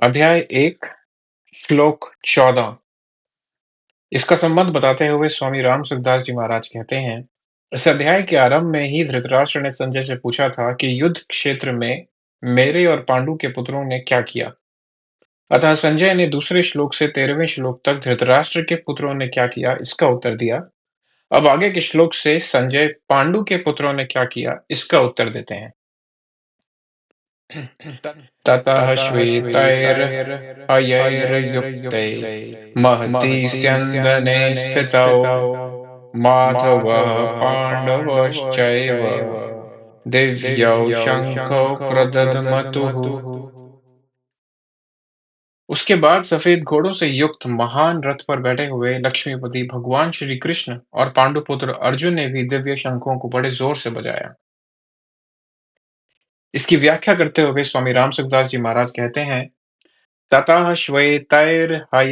अध्याय 1 श्लोक 14। इसका संबंध बताते हुए स्वामी राम सुखदास जी महाराज कहते हैं, इस अध्याय के आरंभ में ही धृतराष्ट्र ने संजय से पूछा था कि युद्ध क्षेत्र में मेरे और पांडु के पुत्रों ने क्या किया। अतः संजय ने दूसरे श्लोक से 13वें श्लोक तक धृतराष्ट्र के पुत्रों ने क्या किया इसका उत्तर दिया। अब आगे के श्लोक से संजय पांडु के पुत्रों ने क्या किया इसका उत्तर देते हैं। ततः श्वेतैर्हयैर्युक्ते महती स्यन्दने स्थितौ माधवः पाण्डवश्चैव दिव्यौ शंखौ प्रदधमतुः। उसके बाद सफेद घोड़ों से युक्त महान रथ पर बैठे हुए लक्ष्मीपति भगवान श्री कृष्ण और पांडुपुत्र अर्जुन ने भी दिव्य शंखों को बड़े जोर से बजाया। इसकी व्याख्या करते हुए स्वामी राम सुखदास जी महाराज कहते हैं, ततः श्वेतैर्हयैर्युक्ते।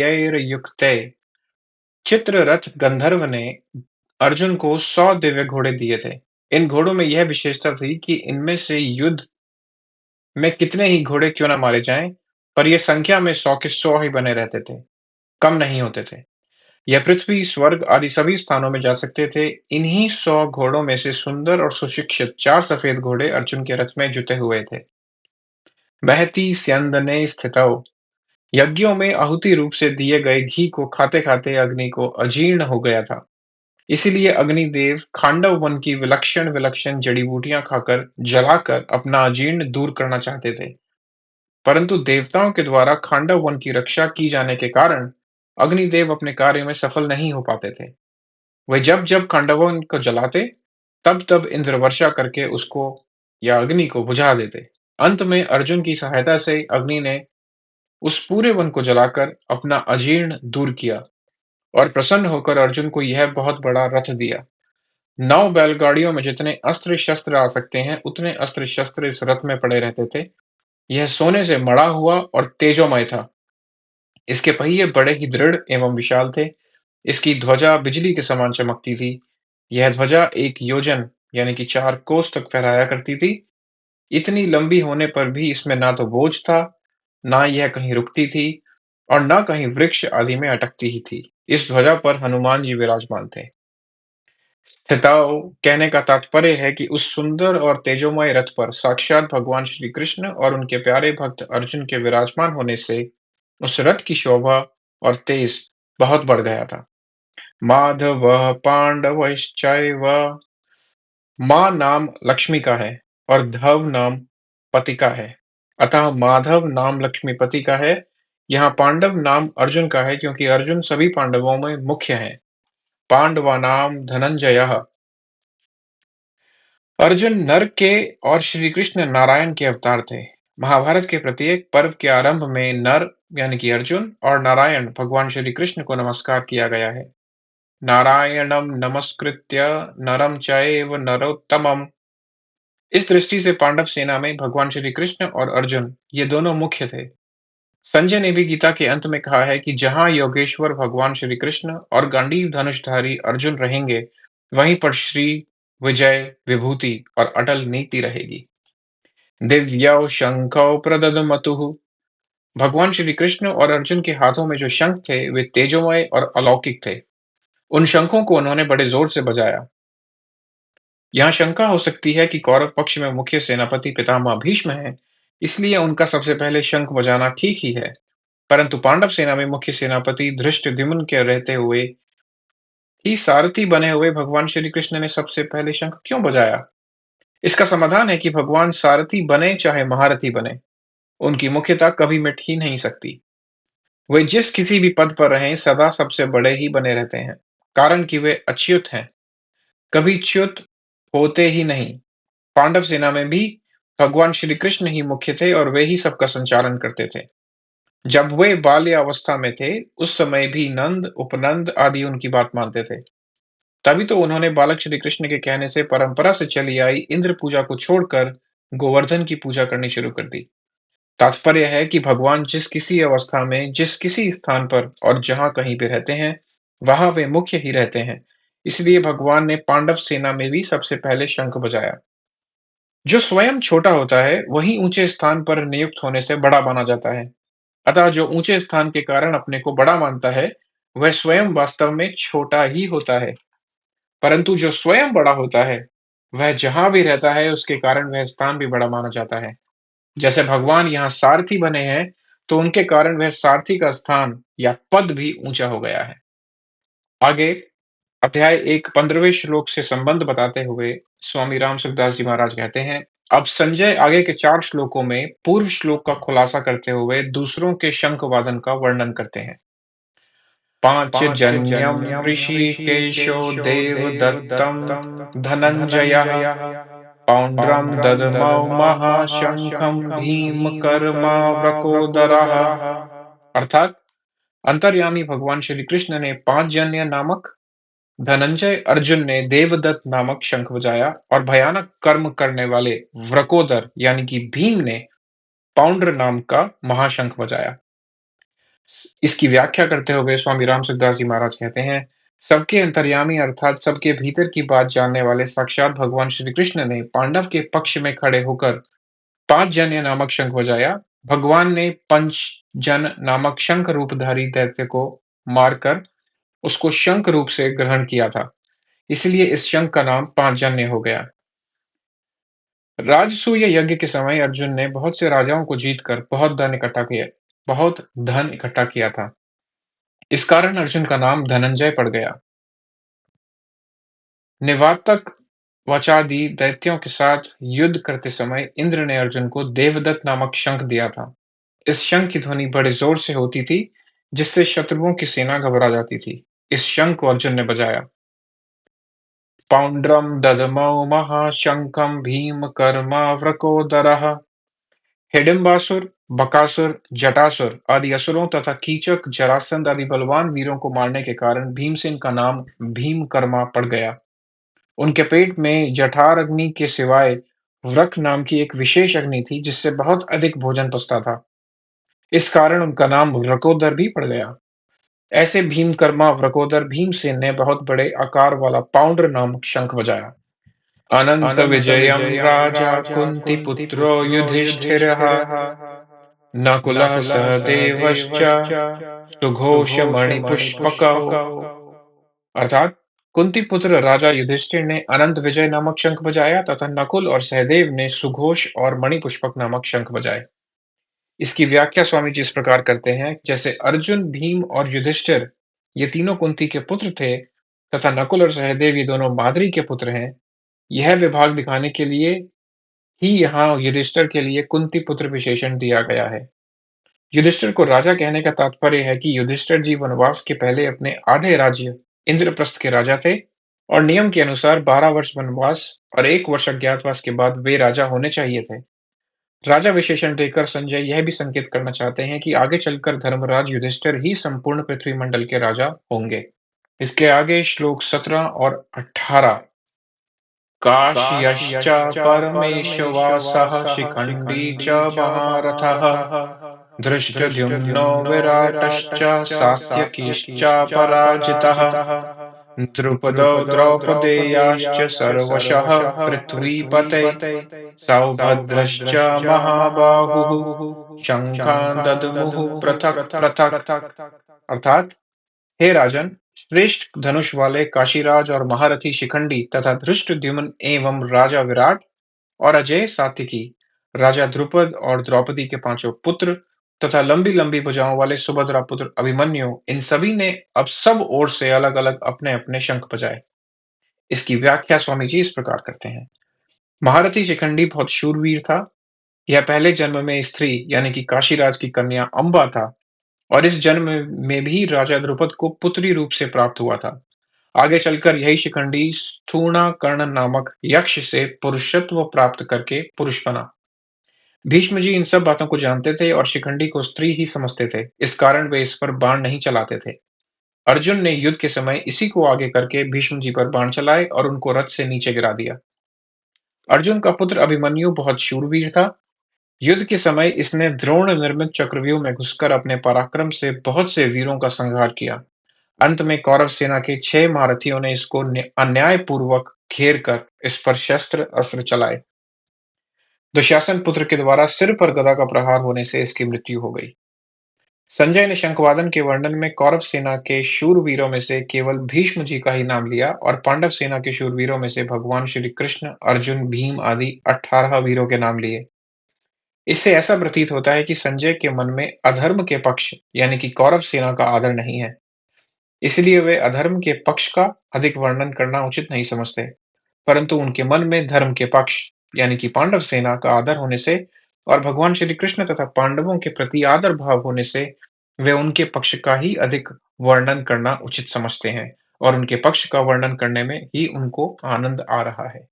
चित्ररथ गंधर्व ने अर्जुन को 100 दिव्य घोड़े दिए थे। इन घोड़ों में यह विशेषता थी कि इनमें से युद्ध में कितने ही घोड़े क्यों न मारे जाएं, पर यह संख्या में 100 के 100 ही बने रहते थे, कम नहीं होते थे। यह पृथ्वी, स्वर्ग आदि सभी स्थानों में जा सकते थे। इन्हीं 100 घोड़ों में से सुंदर और सुशिक्षित 4 सफेद घोड़े अर्जुन के रथ में जुटे हुए थे। बहती स्यंदने स्थितौ। यज्ञों में आहुति रूप से दिए गए घी को खाते खाते अग्नि को अजीर्ण हो गया था। इसीलिए अग्निदेव खांडव वन की विलक्षण विलक्षण जड़ी बूटियां खाकर जलाकर अपना अजीर्ण दूर करना चाहते थे, परंतु देवताओं के द्वारा खांडव वन की रक्षा की जाने के कारण अग्निदेव अपने कार्य में सफल नहीं हो पाते थे। वे जब जब खांडव वन को जलाते, तब तब इंद्र वर्षा करके उसको या अग्नि को बुझा देते। अंत में अर्जुन की सहायता से अग्नि ने उस पूरे वन को जलाकर अपना अजीर्ण दूर किया और प्रसन्न होकर अर्जुन को यह बहुत बड़ा रथ दिया। 9 बैलगाड़ियों में जितने अस्त्र शस्त्र आ सकते हैं, उतने अस्त्र शस्त्र इस रथ में पड़े रहते थे। यह सोने से मढ़ा हुआ और तेजोमय था। इसके पहिए बड़े ही दृढ़ एवं विशाल थे। इसकी ध्वजा बिजली के समान चमकती थी। यह ध्वजा 1 योजन यानी कि 4 कोस तक फहराया करती थी। इतनी लंबी होने पर भी इसमें ना तो बोझ था, ना यह कहीं रुकती थी और न कहीं वृक्ष आदि में अटकती ही थी। इस ध्वजा पर हनुमान जी विराजमान थे। स्थितौ कहने का तात्पर्य है कि उस सुंदर और तेजोमय रथ पर साक्षात भगवान श्री कृष्ण और उनके प्यारे भक्त अर्जुन के विराजमान होने से उस रथ की शोभा और तेज बहुत बढ़ गया था। माधवः पांडवश्चैव। माँ नाम लक्ष्मी का है और धव नाम पति का है, अतः माधव नाम लक्ष्मीपति का है। यहाँ पांडव नाम अर्जुन का है क्योंकि अर्जुन सभी पांडवों में मुख्य है। पांडवानाम धनंजयः। अर्जुन नर के और श्री कृष्ण नारायण के अवतार थे। महाभारत के प्रत्येक पर्व के आरंभ में नर यानी कि अर्जुन और नारायण भगवान श्री कृष्ण को नमस्कार किया गया है। नारायणम नमस्कृत्य नरम चैव नरोत्तमम। इस दृष्टि से पांडव सेना में भगवान श्री कृष्ण और अर्जुन ये दोनों मुख्य थे। संजय ने भी गीता के अंत में कहा है कि जहां योगेश्वर भगवान श्री कृष्ण और गांडीव धनुषधारी अर्जुन रहेंगे, वहीं पर श्री विजय, विभूति और अटल नीति रहेगी। दिव्यौ शंखौ प्रददमतुः। भगवान श्री कृष्ण और अर्जुन के हाथों में जो शंख थे, वे तेजोमय और अलौकिक थे। उन शंखों को उन्होंने बड़े जोर से बजाया। यहाँ शंका हो सकती है कि कौरव पक्ष में मुख्य सेनापति पितामह भीष्म हैं, इसलिए उनका सबसे पहले शंख बजाना ठीक ही है। परंतु पांडव सेना में मुख्य सेनापति धृष्टद्युम्न के रहते हुए ही सारथी बने हुए भगवान श्री कृष्ण ने सबसे पहले शंख क्यों बजाया? इसका समाधान है कि भगवान सारथी बने चाहे महारथी बने, उनकी मुख्यता कभी मिट ही नहीं सकती। वे जिस किसी भी पद पर रहें, सदा सबसे बड़े ही बने रहते हैं, कारण कि वे अच्युत हैं, कभी च्युत होते ही नहीं। पांडव सेना में भी भगवान श्री कृष्ण ही मुख्य थे और वे ही सबका संचालन करते थे। जब वे बाल्यावस्था में थे, उस समय भी नंद, उपनंद आदि उनकी बात मानते थे। तभी तो उन्होंने बालक श्री कृष्ण के कहने से परंपरा से चली आई इंद्र पूजा को छोड़कर गोवर्धन की पूजा करनी शुरू कर दी। तात्पर्य है कि भगवान जिस किसी अवस्था में, जिस किसी स्थान पर और जहां कहीं भी रहते हैं, वहां वे मुख्य ही रहते हैं। इसलिए भगवान ने पांडव सेना में भी सबसे पहले शंख बजाया। जो स्वयं छोटा होता है, वही ऊंचे स्थान पर नियुक्त होने से बड़ा माना जाता है। अतः जो ऊंचे स्थान के कारण अपने को बड़ा मानता है, वह स्वयं वास्तव में छोटा ही होता है। परंतु जो स्वयं बड़ा होता है, वह जहां भी रहता है उसके कारण वह स्थान भी बड़ा माना जाता है। जैसे भगवान यहाँ सारथी बने हैं, तो उनके कारण वह सारथी का स्थान या पद भी ऊंचा हो गया है। आगे अध्याय 1 15वें श्लोक से संबंध बताते हुए स्वामी राम सुखदास जी महाराज कहते हैं, अब संजय आगे के 4 श्लोकों में पूर्व श्लोक का खुलासा करते हुए दूसरों के शंख वादन का वर्णन करते हैं। पांचजन्यम ऋषिकेशो देवदत्तम धनंजयः पौंड्रम ददमौ महाशंखम भीमकर्मावृकोदरः। अर्थात अंतर्यामी भगवान श्री कृष्ण ने पांचजन्य नामक, धनंजय अर्जुन ने देवदत्त नामक शंख बजाया और भयानक कर्म करने वाले व्रकोदर यानी कि भीम ने पौंड्र नाम का महाशंख बजाया। इसकी व्याख्या करते हुए स्वामी राम सुखदास जी महाराज कहते हैं, सबके अंतर्यामी अर्थात सबके भीतर की बात जानने वाले साक्षात भगवान श्री कृष्ण ने पांडव के पक्ष में खड़े होकर पांचजन्य नामक शंख बजाया। भगवान ने पंचजन नामक शंख रूपधारी दैत्य को मारकर उसको शंख रूप से ग्रहण किया था, इसलिए इस शंख का नाम पांचजन्य हो गया। राजसूय यज्ञ के समय अर्जुन ने बहुत से राजाओं को जीतकर बहुत धन इकट्ठा किया था। इस कारण अर्जुन का नाम धनंजय पड़ गया। निवातक वचादि दैत्यों के साथ युद्ध करते समय इंद्र ने अर्जुन को देवदत्त नामक शंख दिया था। इस शंख की ध्वनि बड़े जोर से होती थी, जिससे शत्रुओं की सेना घबरा जाती थी। इस शंख को अर्जुन ने बजाया। पौंड्रम ददमौ महाशंखम भीमकर्मावृकोदरः। हिडिंबासुर, बकासुर, जटासुर आदि असुरों तथा कीचक, जरासंध आदि बलवान वीरों को मारने के कारण भीमसेन का नाम भीमकर्मा पड़ गया। उनके पेट में जठराग्नि अग्नि के सिवाय वृक नाम की एक विशेष अग्नि थी, जिससे बहुत अधिक भोजन पचता था। इस कारण उनका नाम वृकोदर भी पड़ गया। ऐसे भीमकर्मा वृकोदर भीमसेन ने बहुत बड़े आकार वाला पाउंड नामक शंख बजाया। अनंत विजयम राजा कुंती पुत्रो युधिष्ठिरः नकुलः सहदेवश्च सुघोषमणिपुष्पकौ। अर्थात कुंती पुत्र राजा युधिष्ठिर ने अनंत विजय नामक शंख बजाया तथा नकुल और सहदेव ने सुघोष और मणिपुष्पक नामक शंख बजाए। इसकी व्याख्या स्वामी जी इस प्रकार करते हैं, जैसे अर्जुन, भीम और युधिष्ठिर ये तीनों कुंती के पुत्र थे तथा नकुल और सहदेव ये दोनों माद्री के पुत्र हैं। यह विभाग दिखाने के लिए ही यहाँ युधिष्ठिर के लिए कुंती पुत्र विशेषण दिया गया है। युधिष्ठिर को राजा कहने का तात्पर्य है कि युधिष्ठिर जी वनवास के पहले अपने आधे राज्य इंद्रप्रस्थ के राजा थे और नियम के अनुसार 12 वर्ष वनवास और 1 वर्ष अज्ञातवास के बाद वे राजा होने चाहिए थे। राजा विशेषण देकर संजय यह भी संकेत करना चाहते हैं कि आगे चलकर धर्मराज युधिष्ठिर ही संपूर्ण पृथ्वी मंडल के राजा होंगे। इसके आगे श्लोक 17 और 18। काश्यश्च परमेशवासः शिखण्डी च महारथः धृष्टद्युम्नो विराटश्च सात्यकीश्चापराजितः द्रुपदो द्रौपदेयाश्च सर्वशः पृथ्वीपते सौभद्रश्च महाबाहुः शङ्खान् दद्मुः पृथक् पृथक्। अर्थात, हे राजन, श्रेष्ठ धनुष वाले काशीराज और महारथी शिखंडी तथा धृष्टद्युम्न एवं राजा विराट और अजय सात्यकी, राजा द्रुपद और द्रौपदी के पांचों पुत्र तथा लंबी लंबी भुजाओं वाले सुभद्रा पुत्र अभिमन्यु, इन सभी ने अब सब ओर से अलग अलग अपने अपने शंख बजाए। इसकी व्याख्या स्वामी जी इस प्रकार करते हैं। महारथी शिखंडी बहुत शूरवीर था। यह पहले जन्म में स्त्री यानी कि काशीराज की कन्या अंबा था और इस जन्म में भी राजा द्रुपद को पुत्री रूप से प्राप्त हुआ था। आगे चलकर यही शिखंडी स्थूणा कर्ण नामक यक्ष से पुरुषत्व प्राप्त करके पुरुष बना। भीष्म जी इन सब बातों को जानते थे और शिखंडी को स्त्री ही समझते थे, इस कारण वे इस पर बाण नहीं चलाते थे। अर्जुन ने युद्ध के समय इसी को आगे करके भीष्म जी पर बाण चलाए और उनको रथ से नीचे गिरा दिया। अर्जुन का पुत्र अभिमन्यु बहुत शूरवीर था। युद्ध के समय इसने द्रोण निर्मित चक्रव्यूह में घुसकर अपने पराक्रम से बहुत से वीरों का संहार किया। अंत में कौरव सेना के 6 महारथियों ने इसको अन्यायपूर्वक घेर कर इस पर शस्त्र अस्त्र चलाए। दुशासन पुत्र के द्वारा सिर पर गदा का प्रहार होने से इसकी मृत्यु हो गई। संजय ने शंखवादन के वर्णन में कौरव सेना के शूरवीरों में से केवल भीष्म जी का ही नाम लिया और पांडव सेना के शूरवीरों में से भगवान श्री कृष्ण, अर्जुन, भीम आदि 18 वीरों के नाम लिए। इससे ऐसा प्रतीत होता है कि संजय के मन में अधर्म के पक्ष यानी कि कौरव सेना का आदर नहीं है। इसलिए वे अधर्म के पक्ष का अधिक वर्णन करना उचित नहीं समझते। परंतु उनके मन में धर्म के पक्ष यानी कि पांडव सेना का आदर होने से और भगवान श्री कृष्ण तथा पांडवों के प्रति आदर भाव होने से वे उनके पक्ष का ही अधिक वर्णन करना उचित समझते हैं और उनके पक्ष का वर्णन करने में ही उनको आनंद आ रहा है।